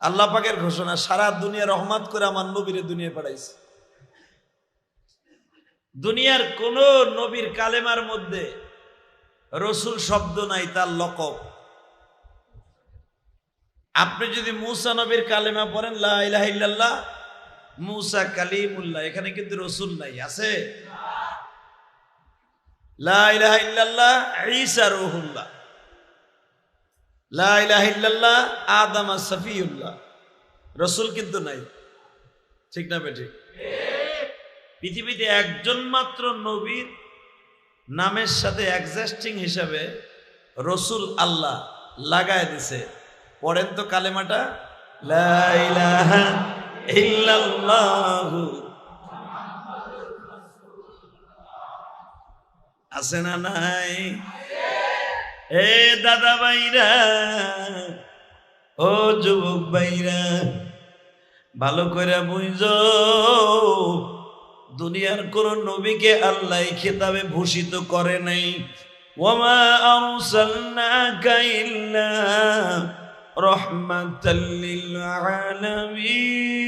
আল্লাহ পাকের ঘোষণা, সারা দুনিয়া রহমত করে আমার নবীরে দুনিয়া পাঠাইছে। দুনিয়ার কোন নবীর কালেমার মধ্যে রসুল শব্দ নাই, তার লকব। আপনি যদি মুসা নবীর কালেমা পড়েন লা ইলাহা ইল্লাল্লাহ মুসা কালিমুল্লাহ, এখানে কিন্তু রসুল নাই, আছে? লা ইলাহা ইল্লাল্লাহ ঈসা রূহুল্লাহ, লা ইলাহা ইল্লাল্লাহ আদম সফিউল্লাহ, রসুল কিন্তু নাই। ঠিক না বেঠিক? পৃথিবীতে একজন মাত্র নবীর নামের সাথে এক্সাস্টিং হিসাবে রসুল আল্লাহ লাগায় দিছে। পড়েন তো কালেমাটা, লা ইলাহা ইল্লাল্লাহু। আছে না নাই? এ দাদা ভাইরা, ও যুবক ভাইরা, ভালো করে বুঝো, দুনিয়ার কোন নবীকে আল্লাহ খেতাবে ভূষিত করে নাই। ওয়ামা আরসালনাকা ইল্লা রাহমাতাল লিল আলামিন।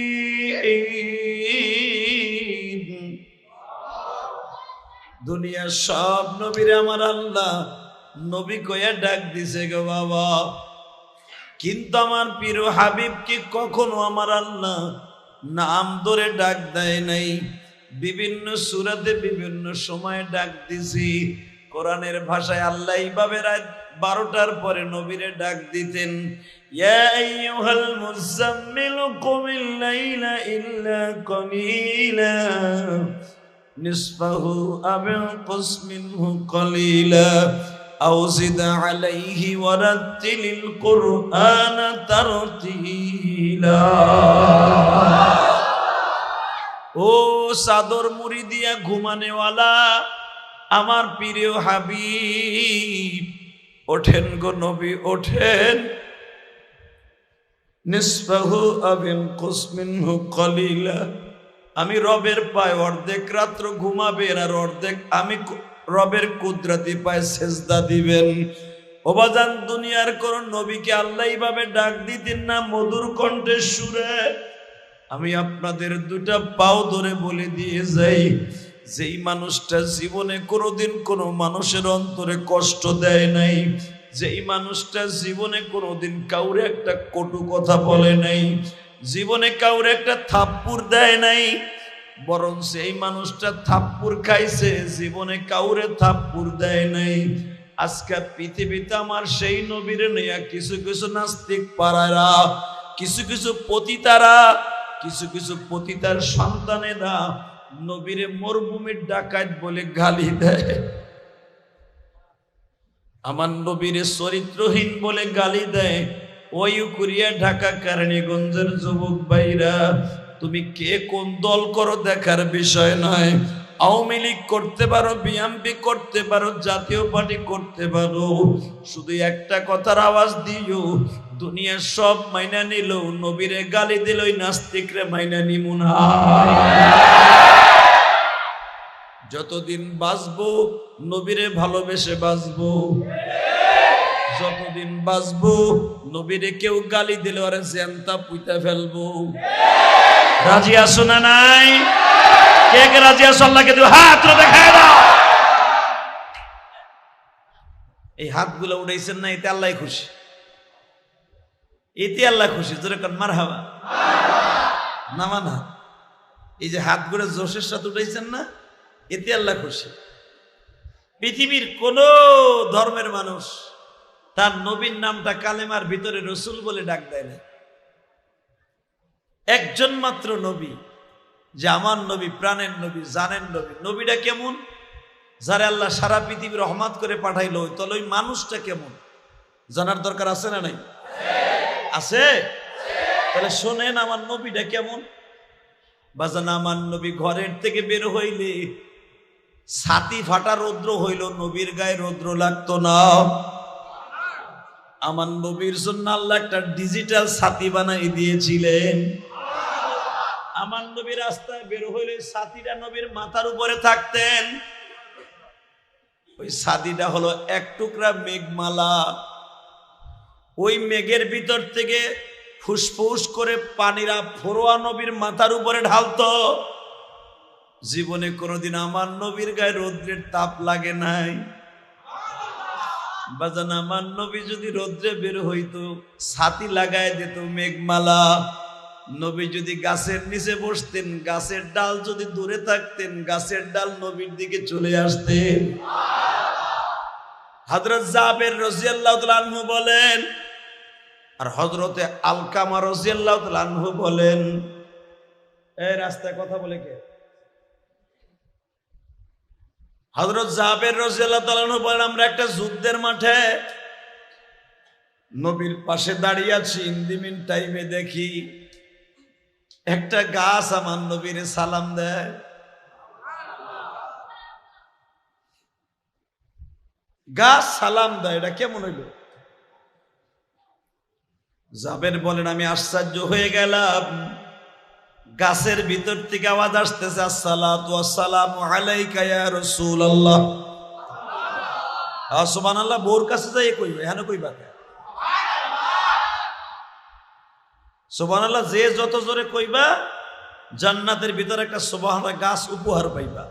দুনিয়ার সব নবীরে আমার আল্লাহ নবী কইয়া ডাক দিছে গো বাবা, কিন্তু আমার প্রিয় হাবিবকে কখনো আমার আল্লাহ নাম ধরে ডাক দেয় নাই। বিভিন্ন সূরাতে বিভিন্ন সময় ডাক দিছি। কোরআনের ভাষায় আল্লাহ এইভাবে রাত 12টার পরে নবীরে ডাক দিতেন, ইয়া আইয়ুহাল মুযাম্মিল কুমিল লাইলা ইল্লা কলিলা নিসফাহু আও ইনকুস মিনহু কলিলা আও জিদ আলাইহি ওয়ারাত্তিলিল কুরআনা তারতিলা। ও চাদর মুড়ি দিয়া ঘুমানেওয়ালা আমার প্রিয় হাবিব, ওঠেন গো নবী ওঠেন। নিসফাহু আও ইনকুস মিনহু কলিলা, আমি রবের পায় অর্ধেক রাত্র ঘুমাবেন আর অর্ধেক আমি রবের কুদরতি পায় সেজদা দিবেন। ওবাজান, দুনিয়ার কোন নবীকে আল্লাহ এইভাবে ডাক দিতেন না মধুর কণ্ঠের সুরে? আমি আপনাদের দুটা পাও ধরে বলে দিয়ে যাই, যেই মানুষটা জীবনে কোনোদিন কোনো মানুষের অন্তরে কষ্ট দেয় নাই, যেই মানুষটা জীবনে কোনোদিন কাউরে একটা কটু কথা বলে নাই, জীবনে কাউরে একটা থাপ্পড় দেয় নাই, বরং সেই মানুষটা থাপ্পড় খাইছে, জীবনে কাউরে থাপ্পড় দেয় নাই। আজকে পৃথিবীতে আমার সেই নবীরে নিয়ে কিছু কিছু নাস্তিক পাড়ারা, কিছু কিছু পতিতারা, কিছু কিছু পতিতার সন্তানেরা নবীরে মরুভূমির ডাকাত বলে গালি দেয়, আমার নবীরে চরিত্রহীন বলে গালি দেয়। ওই কুরিয়া ঢাকা কেরানীগঞ্জের যুবক ভাইরা, তুমি কে কোন দল করো দেখার বিষয় নয়। আওয়ামী লীগ করতে পারো, বিএনপি করতে পারো, জাতীয় পার্টি করতে পারো, শুধু একটা কথার আওয়াজ দিও, দুনিয়ার সব মাইনা নিল, নবীরে গালি দিল, ওই নাস্তিকরে মাইনা নিমু না। যতদিন বাঁচবো নবীরে ভালোবেসে বাঁচবো, যতদিন বাঁচবো নবীরে কেউ গালি দিলে ওরে জ্যান্তা পুইতা ফেলবো। রাজি আছো না নাই? কে কে রাজি আছো? আল্লাহকে দুই হাত দেখায় দাও। এই হাতগুলো উঠাইছেন না, এতে আল্লাহ খুশি, এতে আল্লাহ খুশি। জোরে কোন মারহাবা। নামান হাত, এই যে হাতগুলো জোশের সাথে উঠাইছেন না, এতে আল্লাহ খুশি। পৃথিবীর কোন ধর্মের মানুষ তার নবীর নামটা কালেমার ভিতরে রসুল বলে ডাক দেয় না। একজন মাত্র নবী, যে আমার নবী, প্রাণের নবী, জানেন নবী। নবীটা কেমন? যারা আল্লাহ সারা পৃথিবী রহমত করে পাঠাইলো, তাহলে ওই মানুষটা কেমন জানার দরকার আছে না নাই? আছে। তাহলে শোনেন আমার নবীটা কেমন। বাজান, আমার নবী ঘরের থেকে বের হইলে ছাতি ফাটা রৌদ্র হইল, নবীর গায়ে রৌদ্র লাগতো না। আমার নবীর জন্য আল্লাহ একটা ডিজিটাল ছাতি বানাই দিয়েছিলেন। আমার নবী রাস্তায় বের হইলে ছাতিটা নবীর মাথার উপরে থাকতেন। ওই ছাতিটা হলো এক টুকরা মেঘমালা। ওই মেঘের ভিতর থেকে ফুসফুস করে পানিরা ফরোয়া নবীর মাথার উপরে ঢালতো। জীবনে কোনোদিন আমার নবীর গায়ে রৌদ্রের তাপ লাগে নাই। বাজান আমার নবী যদি রৌদ্রে বের হইতো ছাতি লাগায় দিত মেঘমালা। নবী যদি গাছের নিচে বসতেন, গাছের ডাল যদি দূরে থাকতেন, গাছের ডাল নবীর দিকে চলে আসতেন। হযরত জাবের রাদিয়াল্লাহু তাআলা আনহু বলেন, আর হযরতে আলকামা রাদিয়াল্লাহু তাআলা আনহু বলেন, এই রাস্তায় কথা বলে কে? হযরত জাবের রাদিয়াল্লাহু তাআলা আনহু বলেন, আমরা একটা যুদ্ধের মাঠে নবীর পাশে দাঁড়িয়ে আছি, ইন্দিমিন টাইমে দেখি একটা গাছ আমার নবীর সালাম দেয়। গাছ সালাম দেয়, এটা কেমন হইল? জাবের বলেন, আমি আশ্চর্য হয়ে গেলাম। গাছের ভিতর থেকে আওয়াজ আসতেছে, আসসালাতু ওয়াসসালামু আলাইকা ইয়া রাসূলুল্লাহ। সুবহানাল্লাহ। বোর কাছে যাই কইবে, এখানে কইবা সুবহানাল্লাহ। যে যত জোরে কইবা জান্নাতের ভিতরে একটা সুবহানাল্লাহ গাছ উপহার পাইবা।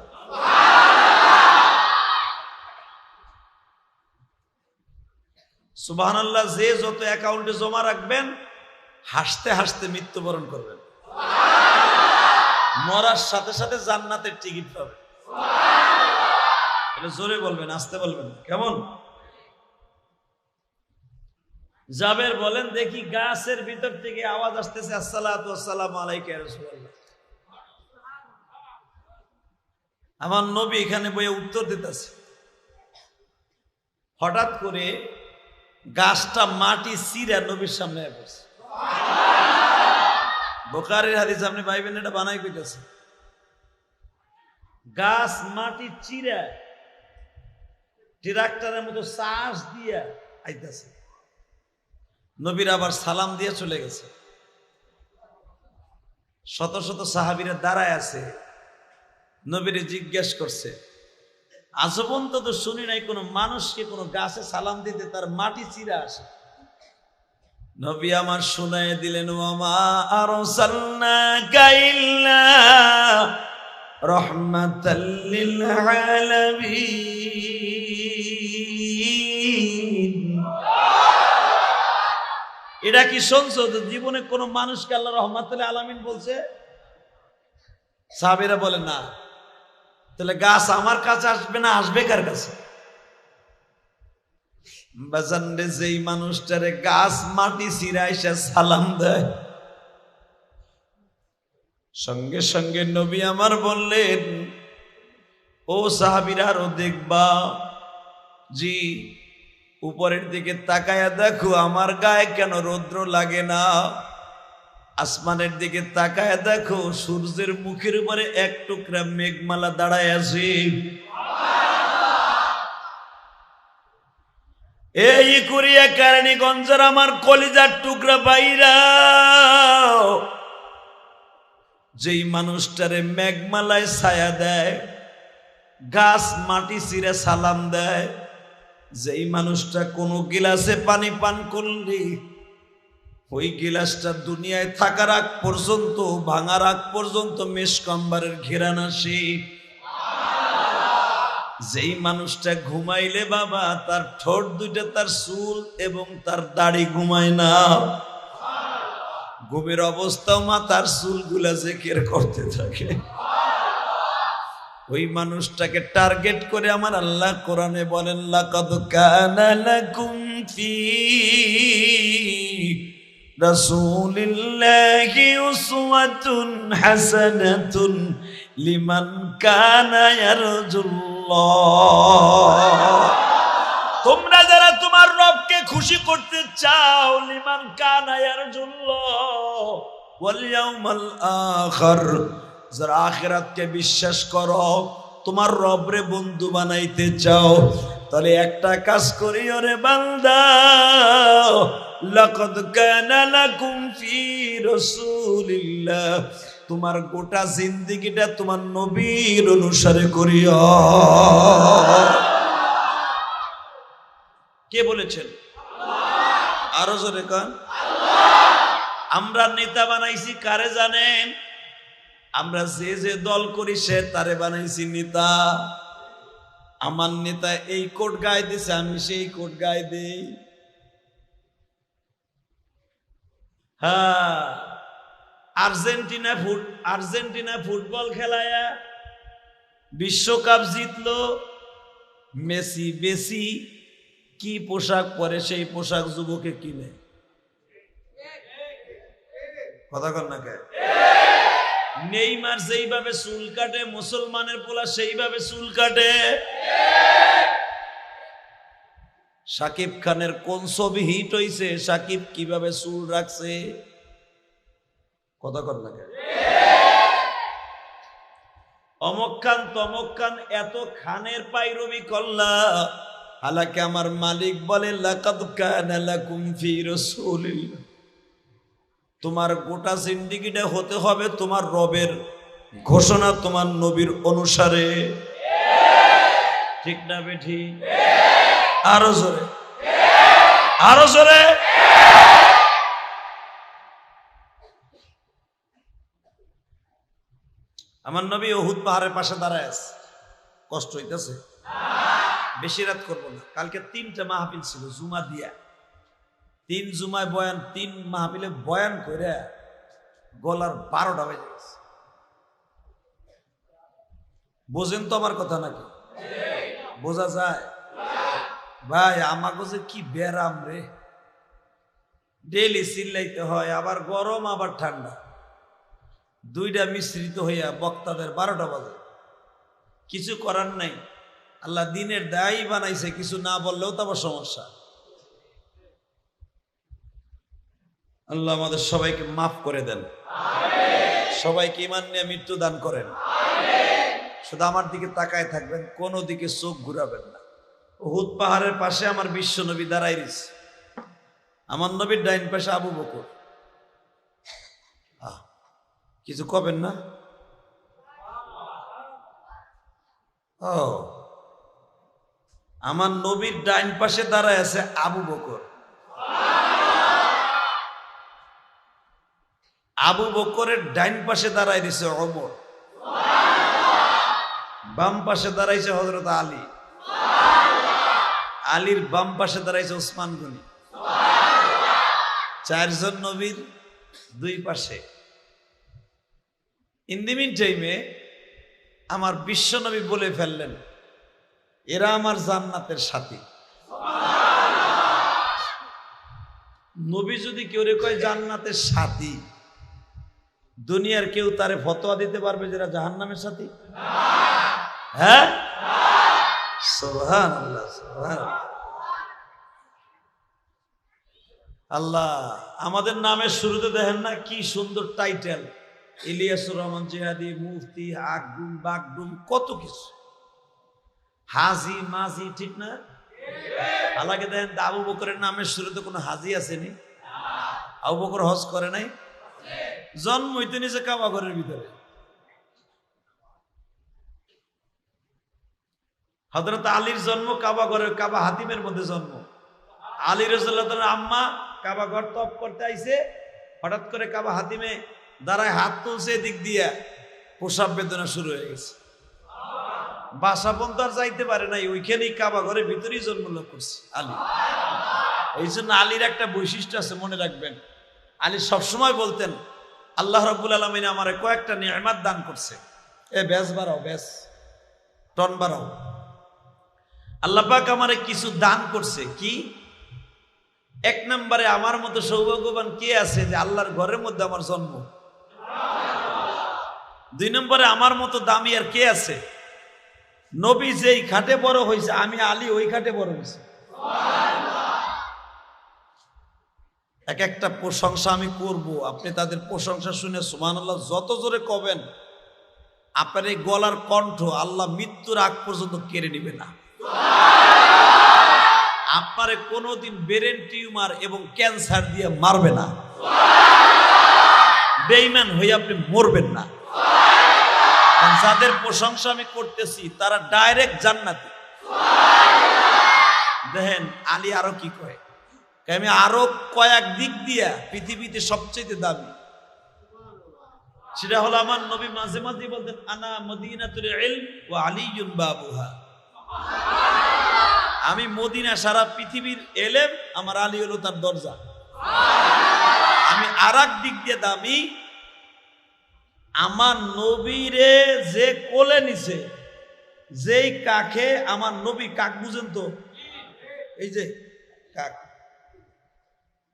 সুবহানাল্লাহ। যে যত অ্যাকাউন্টে জমা রাখবেন হাসতে হাসতে মৃত্যুবরণ করবেন, মরার সাথে সাথে জান্নাতের টিকিট পাবেন। এটা জোরে বলবেন, আস্তে বলবেন, কেমন? জাবের বলেন, দেখি গাছের ভিতর থেকে আওয়াজ আসতেছে, আসসালাতু ওয়াসসালামু আলাইকা ইয়া রাসূলুল্লাহ। আমার নবী এখানে বইয়ে উত্তর দিতেছে। হঠাৎ করে গাছটা মাটি চিরা নবীর সামনে পড়ছে। বুখারীর হাদিস, আপনি ভাইবেন এটা বানাই কইতেছে। গাছ মাটি চিরা ট্রাক্টরের মতো চাষ দিয়া আইতাছে। নবীর আবার সালাম দিয়ে চলে গেছে। শত শত সাহাবীরা দাঁড়ায় আছে, নবীরে জিজ্ঞেস করছে। আজ পর্যন্ত তো শুনি নাই কোনো মানুষকে কোনো গাছে সালাম দিতে তার মাটি চিরা আসে। নবী আমার শুনায় দিলেন, ওয়ামা আরসালনাকা ইল্লা রাহমাতাল লিল আলামিন। এটা কি শুনছো যে জীবনে কোন মানুষকে আল্লাহ রহমাতুল আলামিন বলছে? সাহাবীরা বলে না। তাহলে গাছ আমার কাছে আসবে না, আসবে কার কাছে? বাজান রে, যেই মানুষটারে গাছ মাটি চিরা এসে সালাম দেয়, সঙ্গে সঙ্গে নবী আমার বললেন, ও সাহাবীরা আরো দেখবা, জি উপরের দিকে তাকায়া দেখো আমার গায়ে কেন রৌদ্র লাগে না। আসমানের দিকে তাকায়া দেখো সূর্যের মুখের উপরে এক টুকরা মেঘমালা দাঁড়ায় আছে। এই কুরিয়া কেরানীগঞ্জের আমার কলিজার টুকরা বাইরা, যেই মানুষটারে মেঘমালায় ছায়া দেয়, গাছ মাটি চিরে সালাম দেয়, যেই মানুষটা কোনো গিলাসে পানি পান করলি ওই গিলাসটা দুনিয়ায় থাকার আগ পর্যন্ত, ভাঙার আগ পর্যন্ত মেশকাম্বারের ঘেরান আসে। যেই মানুষটা ঘুমাইলে বাবা তার ঠোঁট দুইটা, তার চুল এবং তার দাড়ি ঘুমায় না, ঘুমের অবস্থাও মাথার চুলগুলা জিকির করতে থাকে। ওই মানুষটাকে টার্গেট করে আমার আল্লাহ কোরআনে বলেন, লাকাদ কানা লাকুম ফি রাসূলিল্লাহি উসওয়াতুন হাসানাতুন লিমান কানা ইয়ারজুল্লাহ। তোমরা যারা তোমার রবকে খুশি করতে চাও, লিমান কানা ইয়ারজুল্লাহ ওয়াল ইয়াউমাল আখির, যারা আখিরাতকে বিশ্বাস করো, তোমার রবরে বন্ধু বানাইতে চাও, তাহলে একটা কাজ করিও রে বান্দা, লাকাদ কানা লাকুম ফি রাসূলিল্লাহ, তোমার গোটা জিন্দেগিটা তোমার নবীর অনুসারে করিও। কে বলেছেন? আরো জোরে কান। আমরা নেতা বানাইছি কারে জানেন? আমরা যে যে দল করি সে তারে বানাইছি নেতা। আমার নেতা এই কোট গায়ে দিছে, আমি সেই কোট গায়ে দেই। হ্যাঁ, আর্জেন্টিনা ফুটবল খেলায়া বিশ্বকাপ জিতলো। মেসি বেশি কি পোশাক পরে সেই পোশাক যুবকে কিনে। কথা কর না কে? নেইমার যেইভাবে চুল কাটে, মুসলমানের পোলা সেইভাবে চুল কাটে। সাকিব খানের কোন ছবি হিট হইছে, সাকিব কিভাবে চুল রাখছে। কথা কর না কে? অমক খান তমক খান এত খানের পাইরবি করলা, হালাকি আমার মালিক বলে লাকাদ কানা লাকুম ফি রাসূলিল্লাহ, তোমার গোটা জিন্দেগিটা হতে হবে তোমার রবের ঘোষণা, তোমার নবীর অনুসারে। ঠিক না বেঠি? আরো জোরে, আরো জোরে। আমার নবী উহুদ পাহাড়ের পাশে দাঁড়ায় আছে। কষ্ট হইতেছে? বেশি রাত করবো না। কালকে 3টা মাহফিল ছিল জুমা দিয়া, 3 জুমায় বয়ান, 3 মাহফিলে বয়ান করে গলার 12টা বেজে গেছে। বোঝেন তো আমার কথা নাকি? বোঝা যায়? ভাই আমাকে যে কি ব্যারাম রে, ডেইলি চিল্লাইতে হয়, আবার গরম আবার ঠান্ডা, 2টা মিশ্রিত হইয়া বক্তাদের 12টা বাজে। কিছু করার নাই, আল্লাহ দিনের দায়ী বানাইছে, কিছু না বললেও তো আবার সমস্যা। আল্লাহ আমাদের সবাইকে মাফ করে দেন, সবাইকে ঈমান নিয়ে মৃত্যু দান করেন। শুধু আমার দিকে তাকায় থাকবেন, কোনো দিকে চোখ ঘুরাবেন না। উহুদ পাহাড়ের পাশে আমার বিশ্ব নবী দাঁড়াই রয়েছে। আমার নবীর ডাইন পাশে আবু বকর। কিছু কবেন না? ও, আমার নবীর ডাইন পাশে দাঁড়ায় আছে আবু বকর। আবু বকরের ডাইন পাশে দাঁড়ায় দিছে ওমর, বাম পাশে দাঁড়াইছে হযরত আলী, আলীর বাম পাশে দাঁড়াইছে ওসমান গনি। 4 জন নবীর 2 পাশে। ইন দি মিন টাইমে আমার বিশ্ব নবী বলে ফেললেন, এরা আমার জান্নাতের সাথী। নবী যদি কেউ রে কয় জান্নাতের সাথী, দুনিয়ার কেউ তারে ফতোয়া দিতে পারবে যারা জাহান্নামের সাথী? হ্যাঁ, সুবহানাল্লাহ, সুবহানাল্লাহ। আল্লাহ আমাদের নামের শুরুতে দেখেন না কি সুন্দর টাইটেল, ইলিয়াসুর রহমান জিহাদি, মুফতি, আকডুম বাগডুম, কত কিছু, হাজি মাজি, ঠিক না? আল্লাহকে দেখেন আবু বকরের নামের শুরুতে কোনো হাজি আসেনি? আবু বকর হজ করে নাই? জন্ম হইতে নিচে কাবা ঘরের ভিতরে। হযরত আলীর জন্ম কাবা ঘরের, কাবা হাতিমের মধ্যে জন্ম। আলী রাদিয়াল্লাহু তাআলা আম্মা কাবা ঘর তপ করতে আইছে, হঠাৎ করে কাবা হাতিমে দাঁড়ায় হাত তুলছে, দিক দিয়া প্রসাব বেদনা শুরু হয়ে গেছে। বাসা পর্যন্ত আর যাইতে পারে নাই, ওইখানেই কাবা ঘরের ভিতরেই জন্মলাভ করছে আলী। এই জন্য আলীর একটা বৈশিষ্ট্য আছে, মনে রাখবেন। আলী সবসময় বলতেন, আল্লাহ রাব্বুল আলামিন আমারে কয়েকটা নিয়ামত দান করছে, এ ব্যাস বাড়াও, ব্যাস টন বাড়াও। আল্লাহ পাক আমারে কিছু দান করছে। কি? 1 নম্বরে আমার মতো সৌভাগ্যবান কে আছে যে আল্লাহর ঘরের মধ্যে আমার জন্ম। 2 নম্বরে আমার মতো দামি আর কে আছে? নবী যেই খাটে বড় হয়েছে, আমি আলী ওই খাটে বড় হয়েছে। এক একটা প্রশংসা আমি করব, আপনি তাদের প্রশংসা শুনে সুবহানাল্লাহ যত জোরে কবেন, আপনার এই গলার কণ্ঠ আল্লাহ মৃত্যুর আগ পর্যন্ত কেড়ে নেবে না। আপনারে কোনোদিন ব্রেন টিউমার এবং ক্যান্সার দিয়ে মারবে না। বেঈমান হয়ে আপনি মরবেন না। যাদের প্রশংসা আমি করতেছি তারা ডাইরেক্ট জান্নাতি। দেখেন আলী আরো কি কয়, আমি আরো কয়েক দিক দিয়া পৃথিবীতে সবচেয়ে দামি। সেটা হলো আমার নবী মাঝে মাঝে বলতেন, আনা মদিনাতুল ইলম ওয়া আলিয়ুন বাবুহা। আমি মদিনা, সারা পৃথিবীর এলেম, আমার আলী হলো তার দরজা। আমি আরেক দিক দিয়ে দামি, আমার নবীরে যে কোলে নিছে, যেই কাকে আমার নবী, কাক বুঝেন তো, এই যে কাক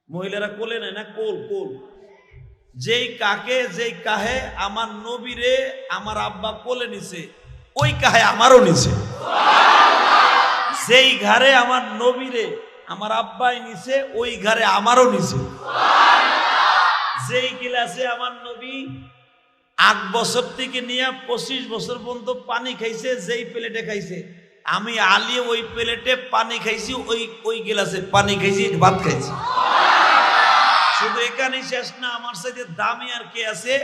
মহিলারা কোলে নেয় না, কোল কোল, যেই কাকে যেই কাহে আমার নবীরে আমার আব্বা কোলে নিছে, ওই কাহে আমারও নিছে। যেই ঘরে আমার নবীরে আমার আব্বাই নিছে, ওই ঘরে আমারও নিছে। যেই গিলাসে আমার নবী 8 বছর থেকে নিয়ে 25 বছর পর্যন্ত পানি খাইছে, যেই প্লেটে খাইছে, আমি আলী ওই প্লেটে পানি খাইছি, ওই গিলাসে পানি খাইছি, ভাত খাইছি। শুধু এখানেই শেষ না, আমার সাথে দামি আর কে আছে?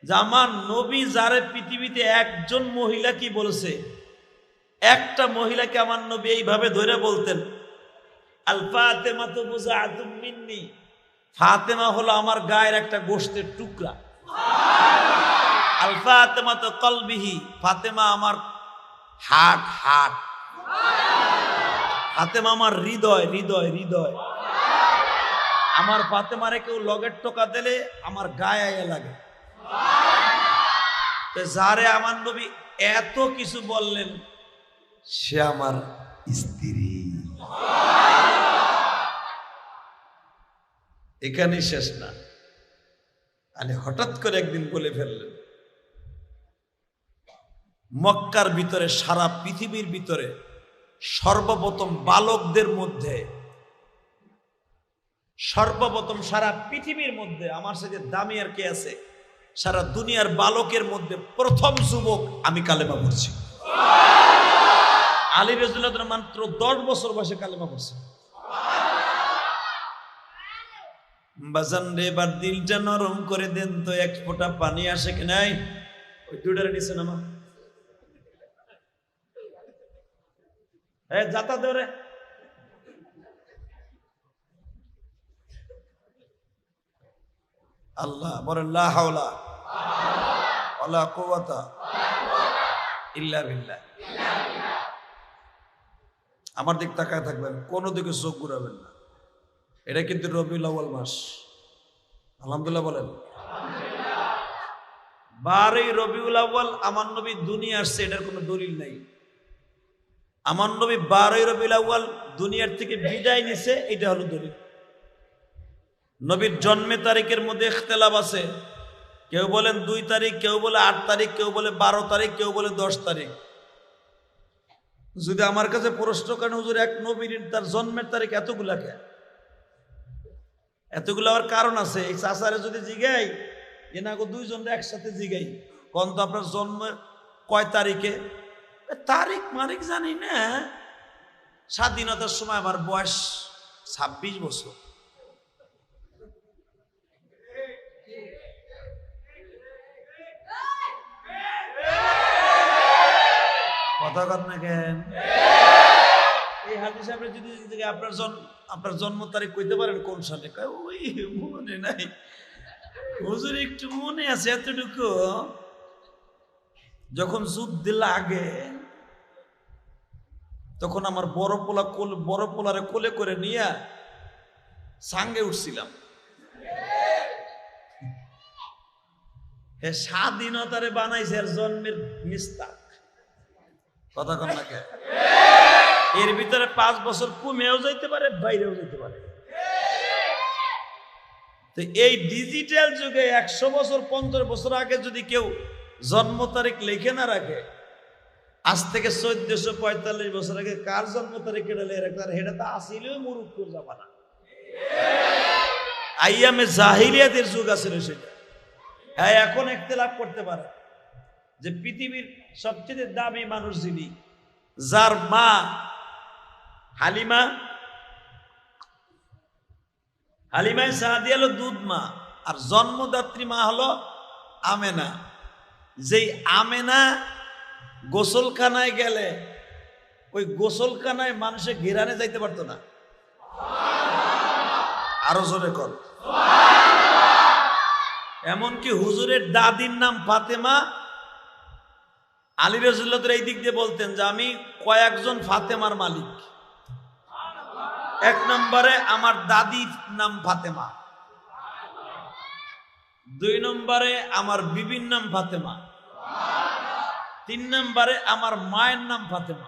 যে আমার নবী যারে পৃথিবীতে একজন মহিলা কি বলছে, একটা মহিলাকে আমার নবী এইভাবে ধরে বলতেন, আল ফাতেমা তো বুযাআতুম মিন্নি, ফাতেমা হলো আমার গায়ের একটা গোশতের টুকরা। আল ফাতেমা তো কলবিহি, ফাতেমা আমার হার্ট, ফাতেমা আমার হৃদয়, হৃদয়। আমার ফাতেমারে কেউ লগের টোকা দিলে আমার গায়ে আয়া লাগে। যারে আমার নবী এত কিছু বললেন, সে আমার স্ত্রী। এখানেই শেষ না, আলী হঠাৎ করে একদিন বলে ফেললেন, মক্কার ভিতরে, সারা পৃথিবীর ভিতরে সর্বপ্রথম বালকদের মধ্যে, সর্বপ্রথম সারা পৃথিবীর মধ্যে আমার সাথে দামি আর কে আছে? সারা দুনিয়ার বালকের মধ্যে প্রথম যুবক আমি কালেমা পড়ছি। আলী রাদিয়াল্লাহু মাত্র 10 বছর বয়সে কালেমা পড়ছে। বাজান রে, এবার দিলটা নরম করে দেন তো, এক ফোঁটা পানি আসে কি নাই? ওই দুইটারে নিচে নামা, যাতা দেওরে। আল্লাহ বলেন, লা হাওলা ওয়ালা কুওয়াতা ইল্লা বিল্লাহ। আমার দিক তাকায় থাকবেন, কোনো দিকে চোখ ঘুরাবেন না। এটা কিন্তু রবিউল আউয়াল মাস। আলহামদুলিল্লাহ বলেন। 12ই রবিউল আউয়াল আমার নবী দুনিয়া আসছে, এটার কোনো দলিল নাই। আমার নবী 12ই রবিউল আউয়াল দুনিয়ার থেকে বিদায় নিছে, এটা হলো দলিল। নবীর জন্মের তারিখের মধ্যে ইখতিলাফ আছে, কেউ বলেন 2 তারিখ, কেউ বলে 8 তারিখ, কেউ বলে 12 তারিখ, কেউ বলে 10 তারিখ। যদি আমার কাছে প্রশ্ন করেন, হুজুর এক নবীর তার জন্মের তারিখ এতগুলা কে? এতগুলো আবার কারণ আছে। এই চাচারে যদি জিগাই, এনাগো দুইজনরে একসাথে জিগাই, কোন তো আপনার জন্ম কয় তারিখে? তারিখ মারিক জানি না, স্বাধীনতার সময় আমার বয়স 26 বছর। কথা কর না কেন? এই হাজি সাহেব যদি আপনার জন্ম তারিখ কইতে পারেন কোন সালে? ওই মনে নাই হুজুর, একটু মনে আছে এতটুকু, যখন যুদ্ধ লাগে তখন আমার বড় পোলারে কোলে করে নিয়ে সাঙ্গে উঠছিলাম। স্বাধীনতারে বানাইছে আর জন্মের মিস্তাক। কথা কন না কে? এর ভিতরে 5 বছর কমেও যাইতে পারে, বাইরেও যেতে পারে। তো এই ডিজিটাল যুগে 100 বছর 50 বছর আগে যদি কেউ জন্ম তারিখ লিখে না রাখে, আজ থেকে 1445 বছর আগে কার জন্ম তারিখ এটা তো আসিলেও মুরুক্কুর জামানা, আইয়ামে জাহিলিয়াতের যুগ আছিল সেটা। হ্যাঁ, এখন ইখতিলাফ করতে পারে যে পৃথিবীর সবচেয়ে দামি মানুষ যিনি, যার মা হালিমা সাদিয়া হলো দুধ মা, আর জন্মদাত্রী মা হলো আমেনা। যেই আমেনা গোসলখানায় গেলে ওই গোসলখানায় মানুষে ঘেরানে যাইতে পারতো না। আরো জোরে কর। এমনকি হুজুরের দাদির নাম ফাতেমা। আলী রাদিয়াল্লাহু এই দিক দিয়ে বলতেন যে আমি কয়েকজন ফাতেমার মালিক। এক নম্বরে আমার দাদির নাম ফাতেমা, দুই নম্বরে আমার বিবির নাম ফাতেমা, তিন নম্বরে আমার মায়ের নাম ফাতেমা।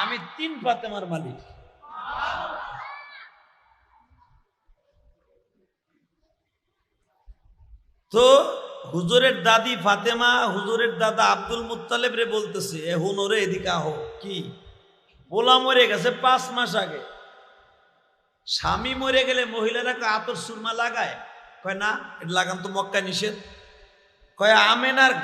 আমি 3 ফাতেমার মালিক। তো হুজুরের দাদি ফাতেমা হুজুরের দাদা আব্দুল মুত্তালিব রে বলতেছে, এ হুনরে এদিকে আহো। কি? পোলা মরে গেছে 5 মাস আগে। স্বামী মরে গেলে মহিলারা আতর সুরমা লাগায়? কয় না, এটা লাগান তো মক্কায় নিষেধ। কয় আমেনার